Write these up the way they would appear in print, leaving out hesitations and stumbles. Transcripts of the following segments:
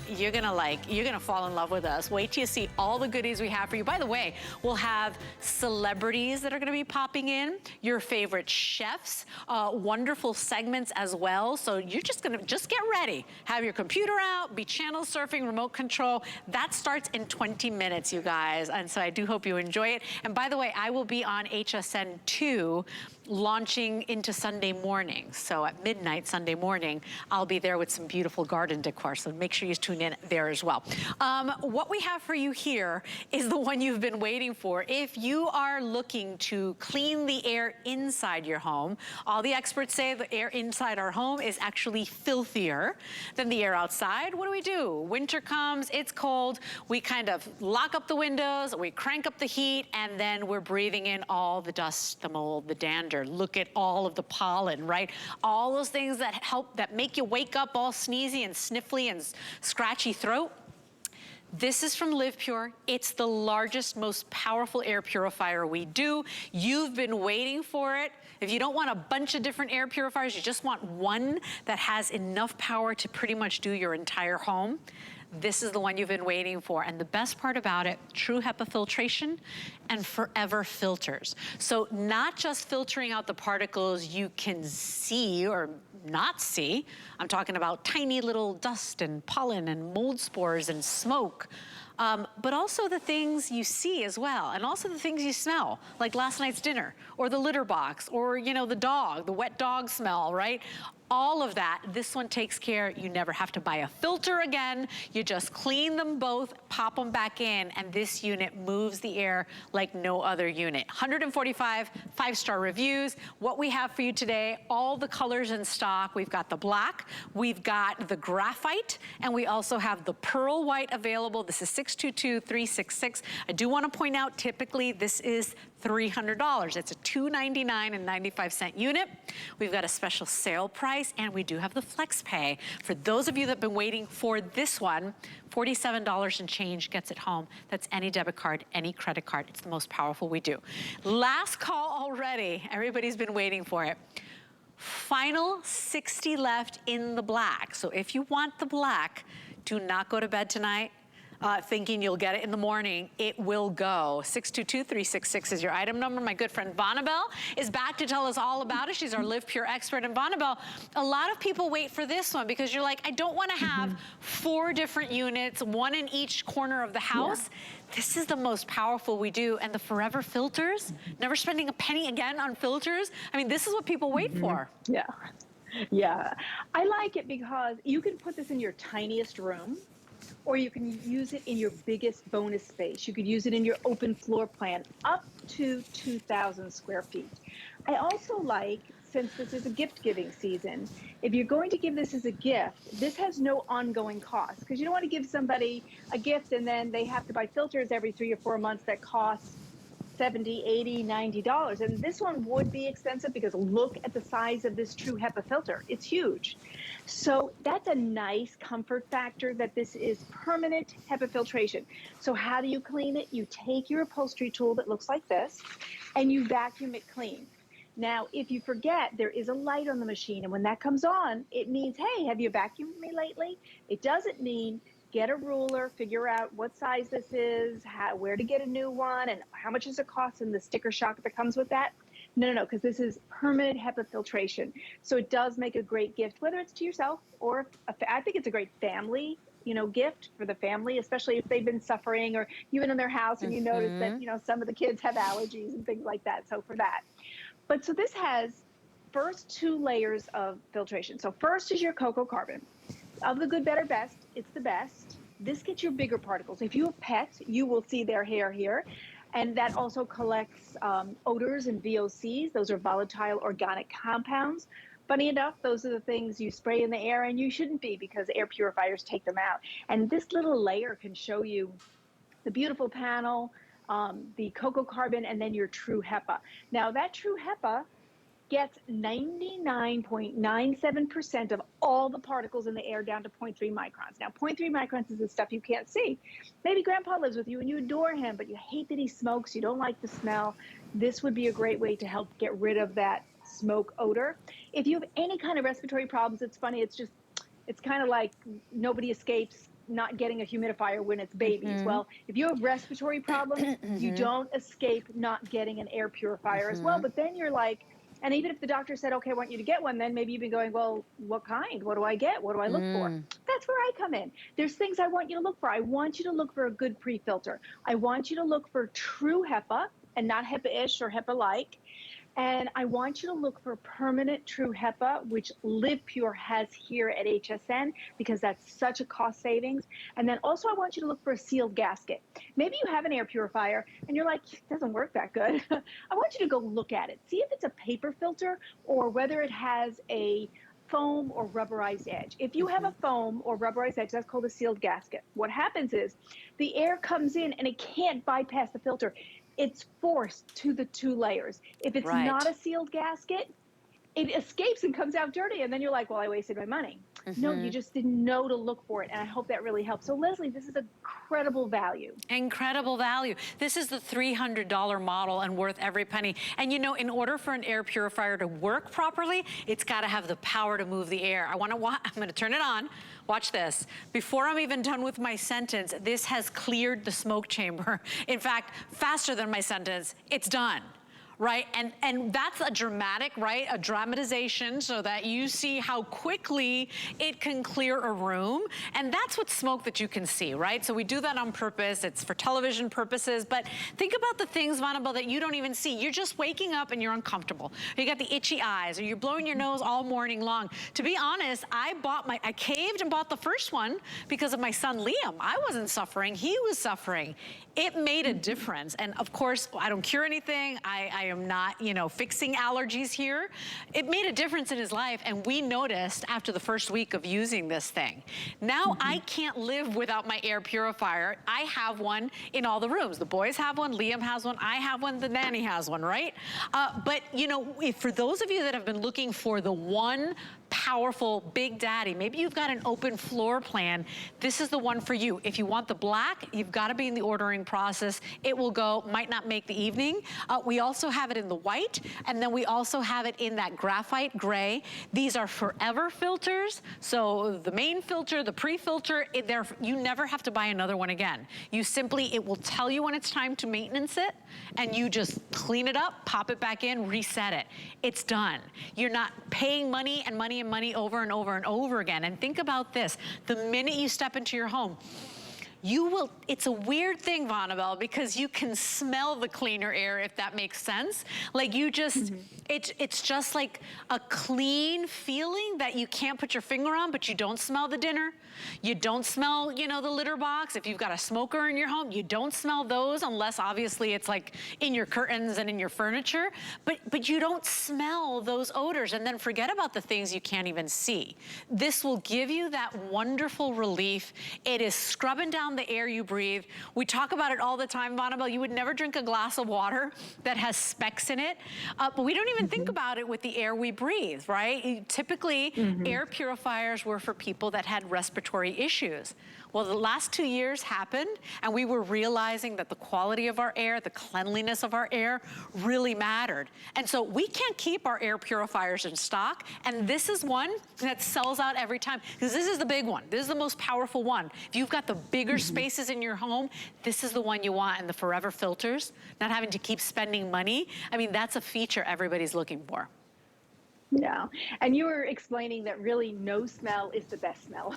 you're gonna fall in love with us. Wait till you see all the goodies we have for you. By the way, we'll have celebrities that are gonna be popping in, your favorite chefs, wonderful segments as well. So you're just get ready. Have your computer out, be channel surfing, remote control. That starts in 20 minutes, you guys. And so I do hope you enjoy it. And by the way, I will be on HSN2 launching into Sunday morning. So at midnight Sunday morning, I'll be there with some beautiful garden decor. So make sure you tune in there as well. What we have for you here is the one you've been waiting for. If you are looking to clean the air inside your home, all the experts say the air inside our home is actually filthier than the air outside. What do? Winter comes, it's cold, we kind of lock up the windows, we crank up the heat, and then we're breathing in all the dust, the mold, the dander. Look at all of the pollen, right? All those things that make you wake up all sneezy and sniffly and scratchy throat. This is from LivePure. It's the largest, most powerful air purifier we do. You've been waiting for it. If you don't want a bunch of different air purifiers, you just want one that has enough power to pretty much do your entire home, this is the one you've been waiting for. And the best part about it, true HEPA filtration and forever filters. So not just filtering out the particles you can see or not see. I'm talking about tiny little dust and pollen and mold spores and smoke. But also the things you see as well, and also the things you smell, like last night's dinner, or the litter box, or the dog, the wet dog smell, right? All of that, this one takes care. You never have to buy a filter again. You just clean them both, pop them back in, and this unit moves the air like no other unit. 145 5-star reviews. What we have for you today, all the colors in stock. We've got the black, we've got the graphite, and we also have the pearl white available. This is 622-366. I do want to point out, typically this is $300. It's a $299.95 unit. We've got a special sale price, and we do have the flex pay. For those of you that have been waiting for this one, $47 and change gets it home. That's any debit card, any credit card. It's the most powerful we do. Last call already. Everybody's been waiting for it. Final 60 left in the black. So if you want the black, do not go to bed tonight thinking you'll get it in the morning. It will go. 622-366 is your item number. My good friend Vonabelle is back to tell us all about it. She's our LivePure expert. And Vonabelle, a lot of people wait for this one because you're like, I don't want to have 4 different units, one in each corner of the house. Yeah. This is the most powerful we do. And the forever filters, never spending a penny again on filters. I mean, this is what people wait for. Yeah. Yeah. I like it because you can put this in your tiniest room, or you can use it in your biggest bonus space. You could use it in your open floor plan, up to 2,000 square feet. I also like, since this is a gift-giving season, if you're going to give this as a gift, this has no ongoing cost, because you don't want to give somebody a gift and then they have to buy filters every 3 or 4 months that cost $70, $80, $90. And this one would be expensive because look at the size of this true HEPA filter. It's huge. So that's a nice comfort factor that this is permanent HEPA filtration. So how do you clean it? You take your upholstery tool that looks like this and you vacuum it clean. Now, if you forget, there is a light on the machine, and when that comes on, it means, hey, have you vacuumed me lately? It doesn't mean get a ruler, figure out what size this is, where to get a new one, and how much does it cost, and the sticker shock that comes with that. No, because this is permanent HEPA filtration. So it does make a great gift, whether it's to yourself or I think it's a great family, gift for the family, especially if they've been suffering, or you've been in their house and you notice that, some of the kids have allergies and things like that. So for that. But so this has first 2 layers of filtration. So first is your cocoa carbon. Of the good, better, best, it's the best. This gets your bigger particles. If you have pets, you will see their hair here. And that also collects odors and VOCs. Those are volatile organic compounds. Funny enough, those are the things you spray in the air, and you shouldn't be, because air purifiers take them out. And this little layer can show you the beautiful panel, the cocoa carbon, and then your true HEPA. Now that true HEPA gets 99.97% of all the particles in the air down to 0.3 microns. Now, 0.3 microns is the stuff you can't see. Maybe grandpa lives with you and you adore him, but you hate that he smokes, you don't like the smell. This would be a great way to help get rid of that smoke odor. If you have any kind of respiratory problems, it's funny, it's kind of like nobody escapes not getting a humidifier when it's babies. Well, if you have respiratory problems, you don't escape not getting an air purifier as well. But then you're like, and even if the doctor said, okay, I want you to get one, then maybe you've been going, well, what kind? What do I get? What do I look for? That's where I come in. There's things I want you to look for. I want you to look for a good pre-filter. I want you to look for true HEPA and not HEPA-ish or HEPA-like. And I want you to look for permanent true HEPA, which LivePure has here at HSN, because that's such a cost savings. And then also I want you to look for a sealed gasket. Maybe you have an air purifier and you're like, it doesn't work that good. I want you to go look at it. See if it's a paper filter or whether it has a foam or rubberized edge. If you have a foam or rubberized edge, that's called a sealed gasket. What happens is the air comes in and it can't bypass the filter. It's forced to the 2 layers. If it's not a sealed gasket, it escapes and comes out dirty. And then you're like, well, I wasted my money. No, you just didn't know to look for it. And I hope that really helps. So Leslie, this is incredible value. Incredible value. This is the $300 model and worth every penny. And you know, in order for an air purifier to work properly, it's got to have the power to move the air. I'm going to turn it on. Watch this. Before I'm even done with my sentence, this has cleared the smoke chamber. In fact, faster than my sentence, it's done. Right, and that's a dramatic, right? A dramatization so that you see how quickly it can clear a room. And that's what smoke that you can see, right? So we do that on purpose. It's for television purposes. But think about the things, Vanabel, that you don't even see. You're just waking up and you're uncomfortable. You got the itchy eyes, or you're blowing your nose all morning long. To be honest, I caved and bought the first one because of my son Liam. I wasn't suffering, he was suffering. It made a difference. And of course, I don't cure anything. I am not, you know, fixing allergies here. It made a difference in his life. And we noticed after the first week of using this thing. Now I can't live without my air purifier. I have one in all the rooms. The boys have one, Liam has one, I have one, the nanny has one, right? But you know, for those of you that have been looking for the one powerful Big Daddy, maybe you've got an open floor plan, this is the one for you. If you want the black, you've got to be in the ordering process. It will go, might not make the evening. We also have it in the white, and then we also have it in that graphite gray. These are forever filters, so the main filter, the pre-filter, you never have to buy another one again. You simply, it will tell you when it's time to maintenance it, and you just clean it up, pop it back in, reset it. It's done. You're not paying money and money and money over and over and over again. And think about this, the minute you step into your home, you will, it's a weird thing, Vanabel, because you can smell the cleaner air, if that makes sense. Like you just, it's just like a clean feeling that you can't put your finger on, but you don't smell the dinner. You don't smell, you know, the litter box. If you've got a smoker in your home, you don't smell those unless obviously it's like in your curtains and in your furniture, but you don't smell those odors. And then forget about the things you can't even see. This will give you that wonderful relief. It is scrubbing down the air you breathe. We talk about it all the time, Vanabel. You would never drink a glass of water that has specks in it, but we don't even think about it with the air we breathe, right? Typically, air purifiers were for people that had respiratory issues. Well, the last 2 years happened, and we were realizing that the quality of our air, the cleanliness of our air really mattered. And so we can't keep our air purifiers in stock, and this is one that sells out every time, because this is the big one. This is the most powerful one. If you've got the bigger spaces in your home, this is the one you want, and the forever filters, not having to keep spending money. I mean, that's a feature everybody's looking for. Yeah, and you were explaining that really no smell is the best smell.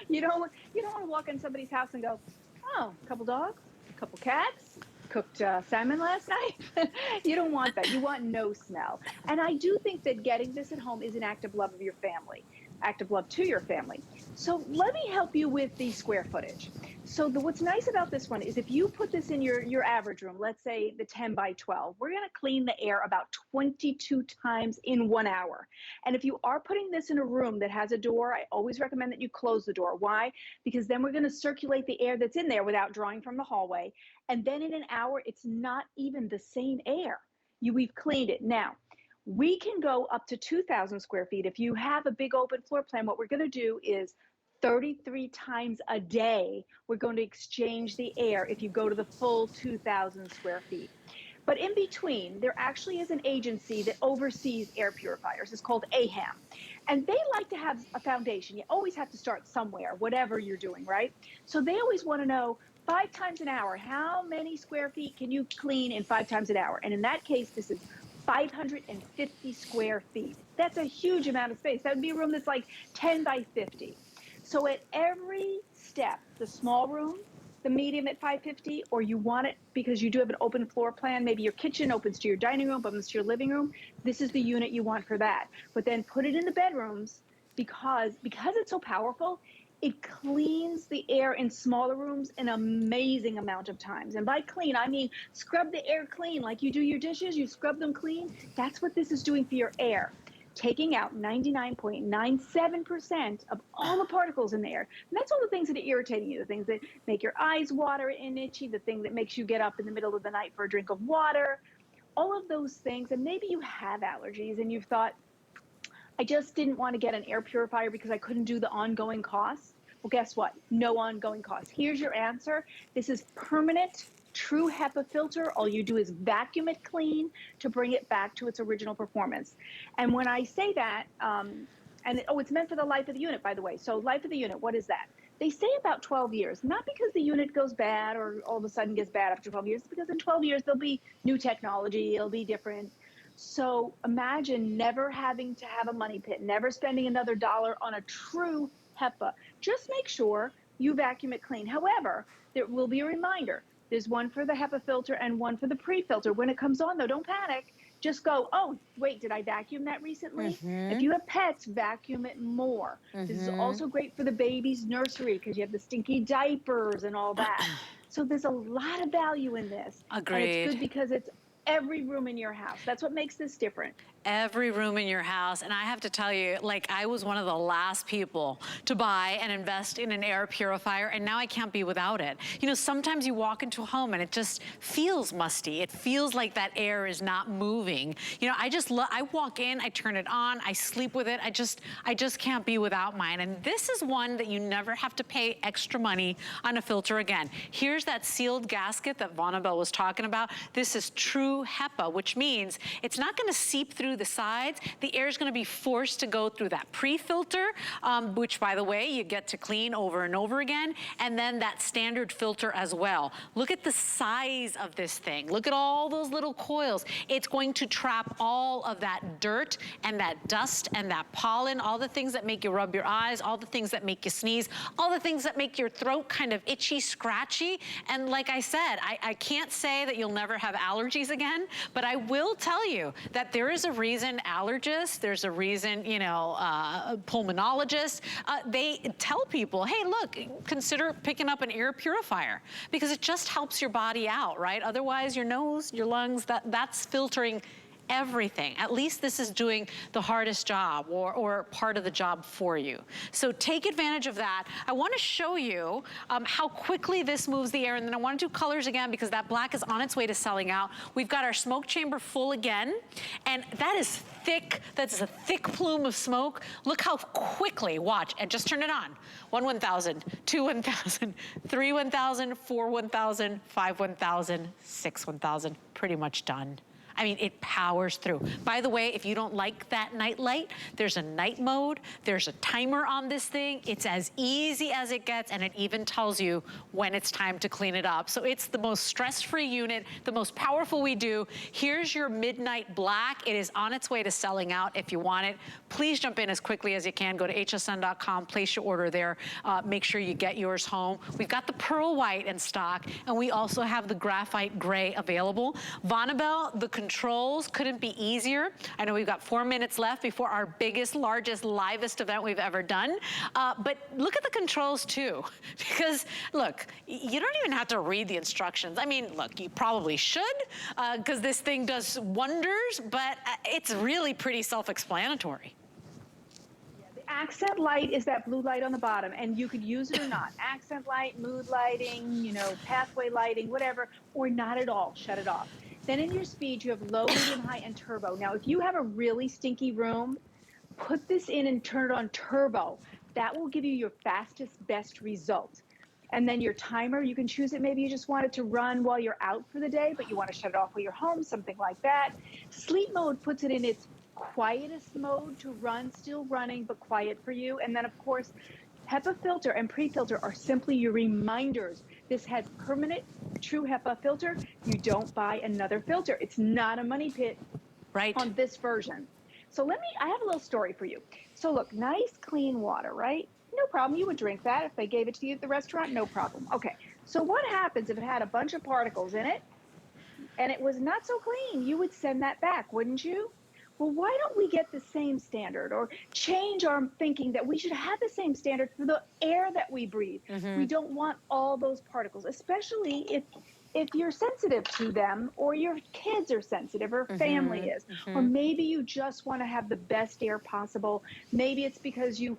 You don't want to walk in somebody's house and go, oh, a couple dogs, a couple cats, cooked salmon last night. You don't want that. You want no smell. And I do think that getting this at home is an act of love of your family, act of love to your family. So let me help you with the square footage. So what's nice about this one is if you put this in your average room, let's say the 10 by 12, we're going to clean the air about 22 times in 1 hour. And if you are putting this in a room that has a door, I always recommend that you close the door. Why? Because then we're going to circulate the air that's in there without drawing from the hallway. And then in an hour, it's not even the same air. We've cleaned it. Now, we can go up to 2,000 square feet. If you have a big open floor plan, what we're going to do is 33 times a day, we're going to exchange the air if you go to the full 2,000 square feet. But in between, there actually is an agency that oversees air purifiers. It's called AHAM. And they like to have a foundation. You always have to start somewhere, whatever you're doing, right? So they always want to know 5 times an hour, how many square feet can you clean in 5 times an hour? And in that case, this is 550 square feet. That's a huge amount of space. That would be a room that's like 10 by 50. So at every step, the small room, the medium at 550, or you want it because you do have an open floor plan, maybe your kitchen opens to your dining room, opens to your living room, this is the unit you want for that. But then put it in the bedrooms because it's so powerful, it cleans the air in smaller rooms an amazing amount of times. And by clean, I mean scrub the air clean, like you do your dishes, you scrub them clean. That's what this is doing for your air. Taking out 99.97% of all the particles in the air. And that's all the things that are irritating you, the things that make your eyes water and itchy, the thing that makes you get up in the middle of the night for a drink of water, all of those things. And maybe you have allergies and you've thought, I just didn't want to get an air purifier because I couldn't do the ongoing costs. Well, guess what? No ongoing costs. Here's your answer. This is permanent, true HEPA filter. All you do is vacuum it clean to bring it back to its original performance. And when I say that, it's meant for the life of the unit, by the way. So life of the unit, what is that? They say about 12 years, not because the unit goes bad or all of a sudden gets bad after 12 years, because in 12 years, there'll be new technology, it'll be different. So imagine never having to have a money pit, never spending another dollar on a true HEPA. Just make sure you vacuum it clean. However, there will be a reminder. There's one for the HEPA filter and one for the pre-filter. When it comes on, though, don't panic. Just go, oh, wait, did I vacuum that recently? If you have pets, vacuum it more. This is also great for the baby's nursery because you have the stinky diapers and all that. So there's a lot of value in this. Agreed. And it's good because it's every room in your house. That's what makes this different. Every room in your house. And I have to tell you, like, I was one of the last people to buy and invest in an air purifier, and now I can't be without it. You know, sometimes you walk into a home and it just feels musty. It feels like that air is not moving. You know, I walk in, I turn it on, I sleep with it. I just can't be without mine. And this is one that you never have to pay extra money on a filter again. Here's that sealed gasket that Vonabelle was talking about. This is true HEPA, which means it's not gonna seep through the sides. The air is going to be forced to go through that pre-filter, which, by the way, you get to clean over and over again, and then that standard filter as well. Look at the size of this thing. Look at all those little coils. It's going to trap all of that dirt and that dust and that pollen, all the things that make you rub your eyes, all the things that make you sneeze, all the things that make your throat kind of itchy, scratchy. And like I said, I can't say that you'll never have allergies again, but I will tell you that there is a reason allergists, there's a reason, you know, pulmonologists, they tell people, hey, look, consider picking up an air purifier because it just helps your body out, right? Otherwise, your nose, your lungs, that's filtering everything. At least this is doing the hardest job or part of the job for you. So take advantage of that. I want to show you how quickly this moves the air, and then I want to do colors again because that black is on its way to selling out. We've got our smoke chamber full again, and that is thick. That's a thick plume of smoke. Look how quickly, watch, and just turn it on. 1 1000, 2 1000, 3 1000, 4 1000, 5 1000, 6 1000, pretty much done. I mean, it powers through. By the way, if you don't like that night light, there's a night mode, there's a timer on this thing. It's as easy as it gets, and it even tells you when it's time to clean it up. So it's the most stress-free unit, the most powerful we do. Here's your midnight black. It is on its way to selling out. If you want it, please jump in as quickly as you can. Go to hsn.com, place your order there. Make sure you get yours home. We've got the pearl white in stock, and we also have the graphite gray available. Vonabelle, the controls couldn't be easier. I know we've got 4 minutes left before our biggest, largest, livest event we've ever done. But look at the controls too, because look, you don't even have to read the instructions. I mean, look, you probably should, because this thing does wonders, but it's really pretty self-explanatory. Accent light is that blue light on the bottom, and you could use it or not. Accent light, mood lighting, you know, pathway lighting, whatever, or not at all, shut it off. Then in your speed, you have low, medium, high, and turbo. Now, if you have a really stinky room, put this in and turn it on turbo. That will give you your fastest, best result. And then your timer, you can choose it. Maybe you just want it to run while you're out for the day, but you want to shut it off while you're home, something like that. Sleep mode puts it in its quietest mode to run, still running, but quiet for you. And then, of course, HEPA filter and pre-filter are simply your reminders. This has permanent, true HEPA filter. You don't buy another filter. It's not a money pit on this version. So I have a little story for you. So look, nice clean water, right? No problem, you would drink that. If they gave it to you at the restaurant, no problem. Okay, so what happens if it had a bunch of particles in it and it was not so clean? You would send that back, wouldn't you? Well, why don't we get the same standard or change our thinking that we should have the same standard for the air that we breathe? We don't want all those particles, especially if you're sensitive to them, or your kids are sensitive, or family is, or maybe you just want to have the best air possible. Maybe it's because you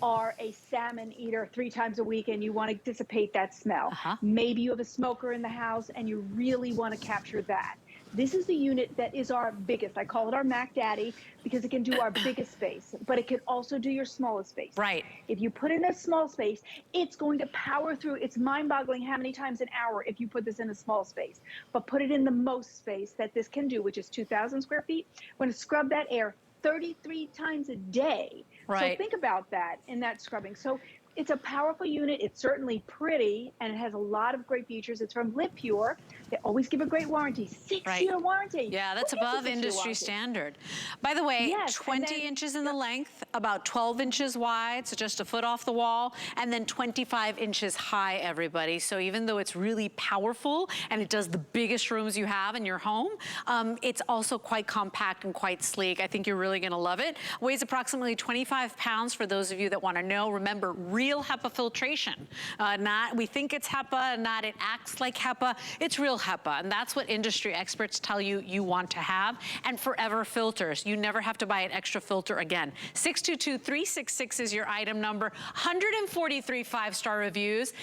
are a salmon eater 3 times a week and you want to dissipate that smell. Maybe you have a smoker in the house and you really want to capture that. This is the unit that is our biggest. I call it our Mac Daddy because it can do our biggest space, but it can also do your smallest space. Right. If you put it in a small space, it's going to power through. It's mind-boggling how many times an hour if you put this in a small space. But put it in the most space that this can do, which is 2,000 square feet. We're going to scrub that air 33 times a day. Right. So think about that in that scrubbing. So it's a powerful unit. It's certainly pretty, and it has a lot of great features. It's from LivePure. They always give a great warranty, 6-year warranty. Yeah, that's above industry standard. By the way, 20 inches in the length, about 12 inches wide, so just a foot off the wall, and then 25 inches high, everybody. So even though it's really powerful and it does the biggest rooms you have in your home, it's also quite compact and quite sleek. I think you're really gonna love it. Weighs approximately 25 pounds for those of you that wanna know. Remember, real HEPA filtration. We think it's HEPA, not it acts like HEPA. It's real HEPA, and that's what industry experts tell you you want to have. And forever filters. You never have to buy an extra filter again. 622-366 is your item number. 143 5-star reviews.